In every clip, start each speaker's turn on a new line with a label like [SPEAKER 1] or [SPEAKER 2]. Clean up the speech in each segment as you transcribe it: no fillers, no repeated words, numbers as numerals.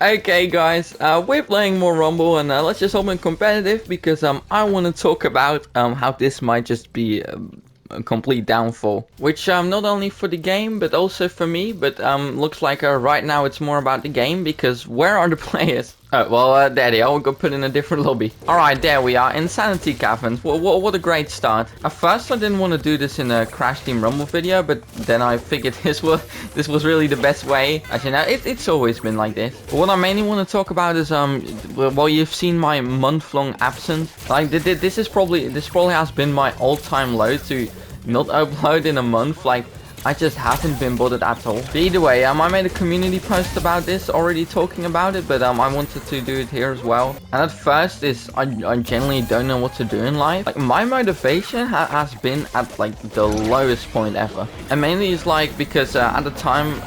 [SPEAKER 1] Okay guys, we're playing more Rumble and let's just open competitive because I want to talk about how this might just be a complete downfall. Which not only for the game but also for me, but looks like right now it's more about the game because where are the players? Oh, well, there they are. We'll go put in a different lobby. Alright, there we are. Insanity Caverns. What a great start. At first, I didn't want to do this in a Crash Team Rumble video, but then I figured this was really the best way. As you know, it's always been like this. But what I mainly want to talk about is, well, you've seen my month-long absence. Like, this probably has been my all-time low to not upload in a month. Like, I just haven't been bothered at all. But either way, I made a community post about this, already talking about it, but I wanted to do it here as well. And at first, I generally don't know what to do in life. Like, my motivation has been at like the lowest point ever. And mainly it's like because at the time,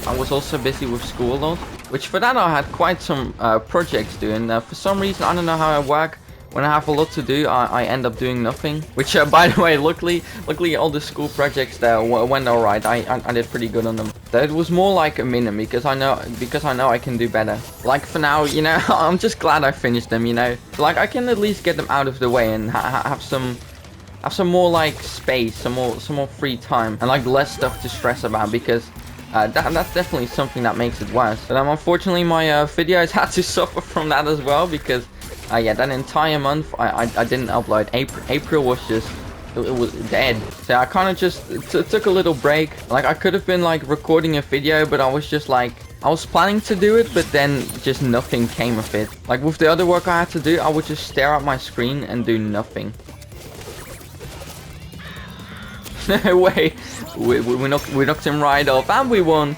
[SPEAKER 1] I was also busy with school a lot, which for that I had quite some projects doing. For some reason, I don't know how I work. When I have a lot to do, I end up doing nothing. Which, by the way, luckily all the school projects there went alright. I did pretty good on them. That was more like a minimum because I know I can do better. Like for now, you know, I'm just glad I finished them. You know, like I can at least get them out of the way and have some more like space, some more free time, and like less stuff to stress about because. That's definitely something that makes it worse. But unfortunately, my videos had to suffer from that as well because. Yeah, that entire month I didn't upload. April was just it was dead. So I kind of just took a little break. Like I could have been like recording a video, but I was just like I was planning to do it, but then just nothing came of it. Like with the other work I had to do, I would just stare at my screen and do nothing. No way, we knocked him right off and we won.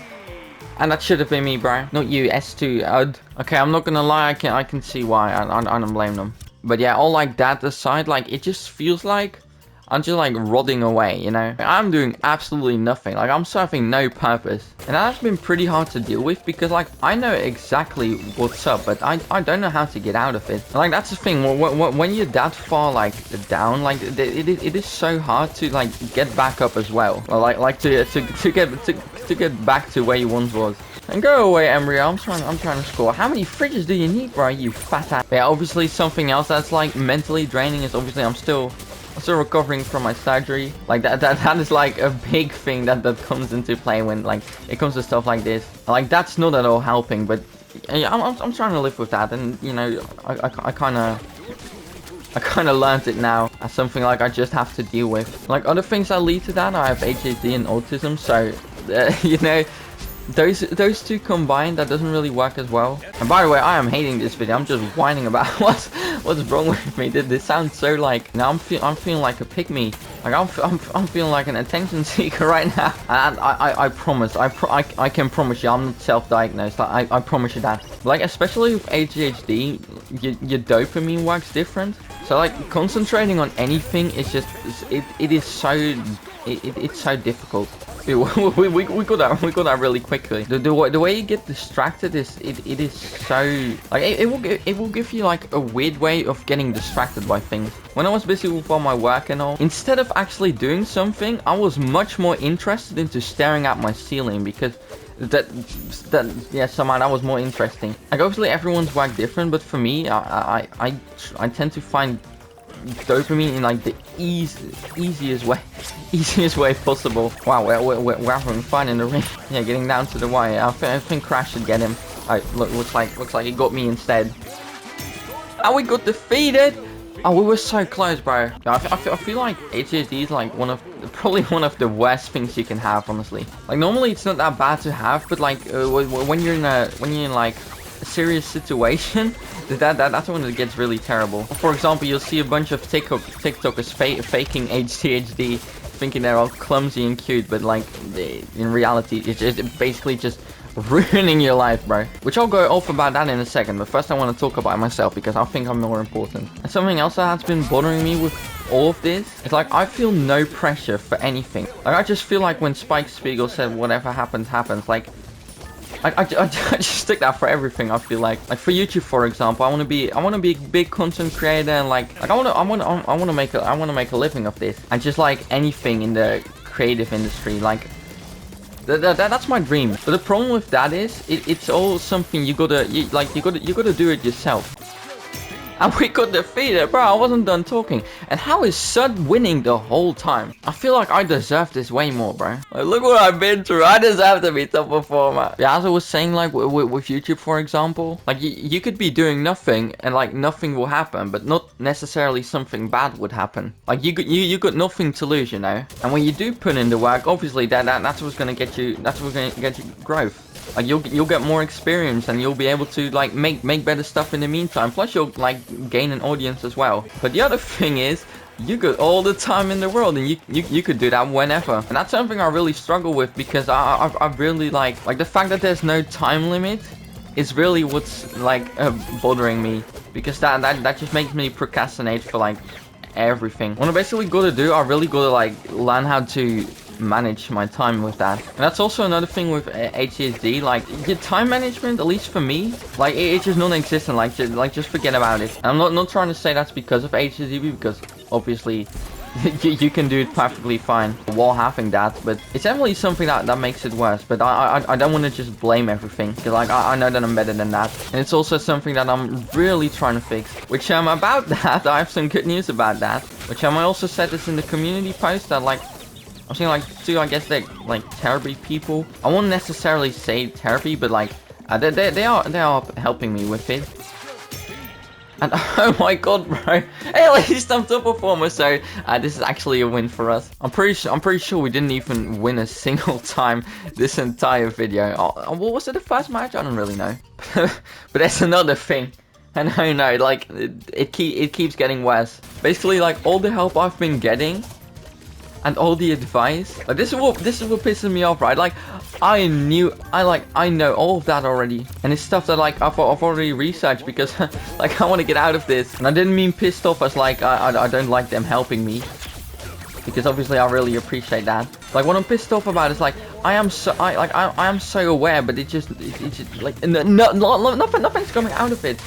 [SPEAKER 1] And that should have been me, bro. Not you, S2 UD. Okay, I'm not gonna lie, I can see why. I don't blame them. But yeah, all like that aside, like it just feels like I'm just like rotting away, you know? I'm doing absolutely nothing. Like I'm serving no purpose. And that's been pretty hard to deal with because like I know exactly what's up, but I don't know how to get out of it. And, like that's the thing, when you're that far like down, like it is so hard to like get back up as well. Or, like to get back to where you once was. And go away, Embryo. I'm trying to score. How many fridges do you need, bro? You fat ass. Yeah, obviously something else that's like mentally draining is obviously I'm still recovering from my surgery. Like that is like a big thing that comes into play when like it comes to stuff like this. Like that's not at all helping, but yeah, I'm trying to live with that, and you know I kind of learned it now as something like I just have to deal with. Like other things that lead to that, I have ADHD and autism, so you know. Those two combined, that doesn't really work as well. And by the way, I am hating this video. I'm just whining about what's wrong with me. This sounds so like now I'm feeling like a pick-me. Like I'm feeling like an attention seeker right now. And I promise, I can promise you, I'm not self-diagnosed. I promise you that. Like especially with ADHD, your dopamine works different. So like concentrating on anything is just it's so difficult. Dude, we got that really quickly. The way you get distracted is it is so like it will give you like a weird way of getting distracted by things. When I was busy with all my work and all, instead of actually doing something, I was much more interested into staring at my ceiling because yeah, somehow that was more interesting. Like obviously everyone's work different, but for me, I tend to find dopamine in like the easiest way possible. Wow, we're having fun in the ring. Yeah, getting down to the wire. I think Crash should get him. Looks like he got me instead. And we got defeated. Oh, we were so close, bro. I feel like ADHD is like probably one of the worst things you can have, honestly. Like normally it's not that bad to have, but like when you're in like a serious situation, that's when it gets really terrible. For example, you'll see a bunch of TikTokers faking ADHD, thinking they're all clumsy and cute, but like in reality, it's basically just ruining your life, bro. Which I'll go off about that in a second, but first I want to talk about myself because I think I'm more important. And something else that has been bothering me with all of this is like I feel no pressure for anything. Like I just feel like when Spike Spiegel said whatever happens happens, like I just stick that for everything. I feel like for YouTube, for example, I want to be a big content creator, and like I want to make a living of this, and just like anything in the creative industry, like That's my dream. But the problem with that is, it's all something you gotta do it yourself. And we could defeat it, bro. I wasn't done talking. And how is Sud winning the whole time? I feel like I deserve this way more, bro. Like, look what I've been through. I deserve to be top performer. Yeah, as I was saying, like with YouTube, for example, like you could be doing nothing and like nothing will happen, but not necessarily something bad would happen. Like you got nothing to lose, you know. And when you do put in the work, obviously that's what's gonna get you. That's what's gonna get you growth. Like you'll get more experience and you'll be able to like make better stuff in the meantime. Plus you'll like gain an audience as well. But the other thing is, you got all the time in the world and you could do that whenever. And that's something I really struggle with, because I really like the fact that there's no time limit is really what's like bothering me, because that just makes me procrastinate for like everything. What I basically gotta do, I really gotta like learn how to manage my time with that. And that's also another thing with HDD, like your time management, at least for me, like it's just non-existent. Like just forget about it. And I'm not trying to say that's because of HDD, because obviously you can do it perfectly fine while having that, but it's definitely something that makes it worse. But I don't want to just blame everything, because like I know that I'm better than that. And it's also something that I'm really trying to fix, which about that I have some good news about that, which I also said this in the community post, that like I'm saying like to, I guess, they're like therapy people. I won't necessarily say therapy, but like they are helping me with it. And oh my god, bro! Hey, at least I'm top performer, so this is actually a win for us. I'm pretty sure we didn't even win a single time this entire video. Oh, what was it, the first match? I don't really know. But that's another thing. And I know, like it keeps getting worse. Basically, like all the help I've been getting and all the advice, like this is what pisses me off, right? Like I know all of that already, and it's stuff that like I've already researched, because like I want to get out of this. And I didn't mean pissed off as like I don't like them helping me, because obviously I really appreciate that. Like what I'm pissed off about is like I am so aware, but it's just like nothing's coming out of it.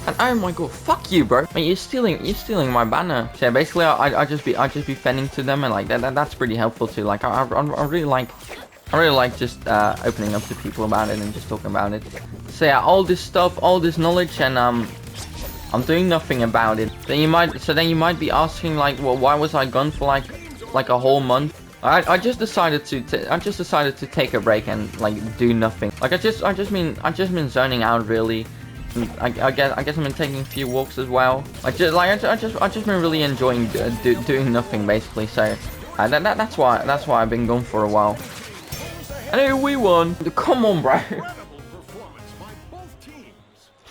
[SPEAKER 1] And oh my god, fuck you, bro! Mate, you're stealing my banner. So yeah, basically, I just be fending to them, and like that's pretty helpful too. Like I really like just opening up to people about it and just talking about it. So yeah, all this stuff, all this knowledge, and I'm doing nothing about it. Then you might be asking like, well, why was I gone for like a whole month? I just decided to take a break and like do nothing. Like I just mean zoning out, really. I guess I've been taking a few walks as well. I just been really enjoying doing nothing, basically. So that's why I've been gone for a while. And hey, we won. Come on, bro.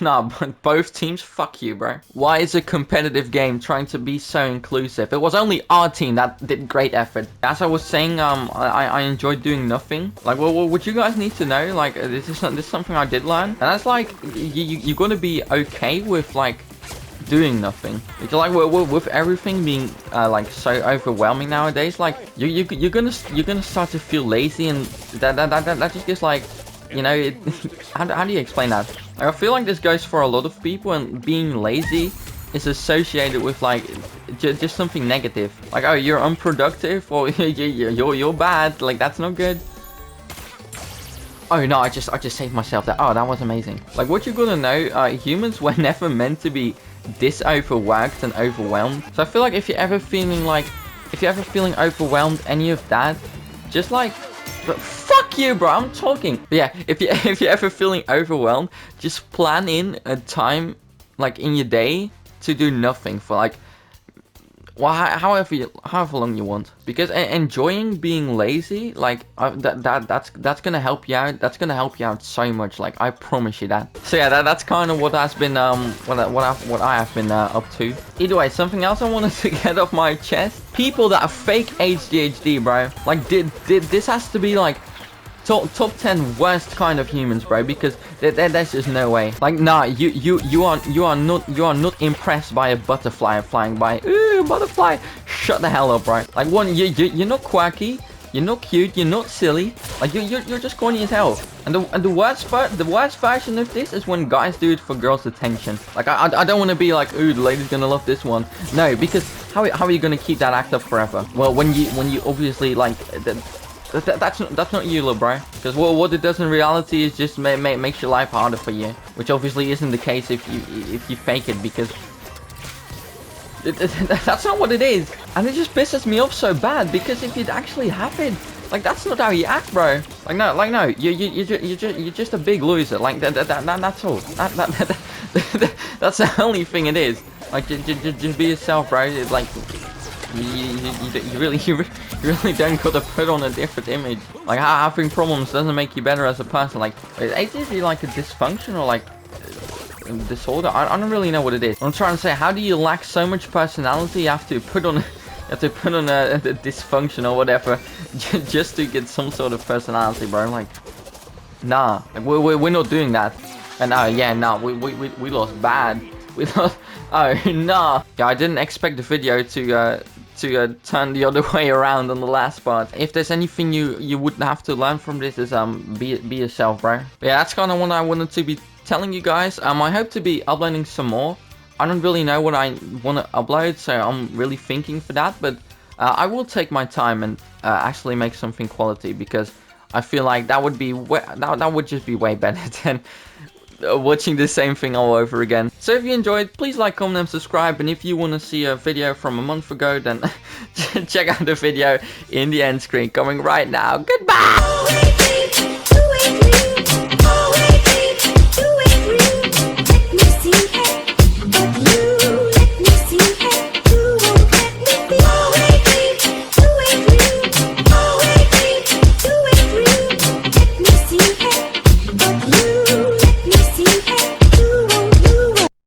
[SPEAKER 1] Nah, but both teams, fuck you, bro. Why is a competitive game trying to be so inclusive? It was only our team that did great effort. As I was saying, I enjoyed doing nothing. Like, well, what you guys need to know, like, this is something I did learn, and that's like, you gotta be okay with like doing nothing. Because like with everything being like so overwhelming nowadays, like you're gonna start to feel lazy, and that just gets like, you know, how do you explain that? Like, I feel like this goes for a lot of people, and being lazy is associated with like just something negative. Like, oh, you're unproductive, or you're bad. Like, that's not good. Oh no, I just saved myself. That was amazing. Like, what you gotta know, humans were never meant to be this overworked and overwhelmed. So I feel like if you're ever feeling overwhelmed, any of that, just like, but fuck you, bro, I'm talking. But yeah, if you're ever feeling overwhelmed, just plan in a time like in your day to do nothing for like, well, however long you want. Because enjoying being lazy, like that's gonna help you out. That's gonna help you out so much. Like, I promise you that. So yeah, that's kind of what has been what I have been up to. Either way, something else I wanted to get off my chest. People that are fake HDHD, bro. Like, this has to be like top 10 worst kind of humans, bro, because there's just no way. Like, nah, you are not impressed by a butterfly flying by. Ooh, butterfly! Shut the hell up, bro. Like, one, you're not quirky, you're not cute, you're not silly. Like, you're just corny as hell. And the worst version of this is when guys do it for girls' attention. Like, I don't want to be like, ooh, the lady's gonna love this one. No, because how are you gonna keep that act up forever? Well, when you obviously like That's not you, little bro. Because what it does in reality is just makes your life harder for you, which obviously isn't the case if you fake it, because that's not what it is. And it just pisses me off so bad, because if it actually happened, like, that's not how you act, bro. Like no, you're just a big loser. Like that's all. That's the only thing it is. Like, just be yourself, bro. It's like you really don't gotta put on a different image. Like, having problems doesn't make you better as a person. Like, is it like a dysfunction or like disorder? I don't really know what it is. I'm trying to say, how do you lack so much personality? You have to put on a dysfunction or whatever just to get some sort of personality, bro. Like, nah, like, we're not doing that. And yeah, nah, we lost bad. We lost. Oh nah. Yeah, I didn't expect the video to turn the other way around on the last part. If there's anything you would have to learn from this, is be yourself, bro. But yeah, that's kind of what I wanted to be telling you guys. I hope to be uploading some more. I don't really know what I want to upload, so I'm really thinking for that. But I will take my time and actually make something quality, because I feel like that would be that would just be way better than watching the same thing all over again. So if you enjoyed, please like, comment and subscribe. And if you want to see a video from a month ago, then check out the video in the end screen coming right now. Goodbye.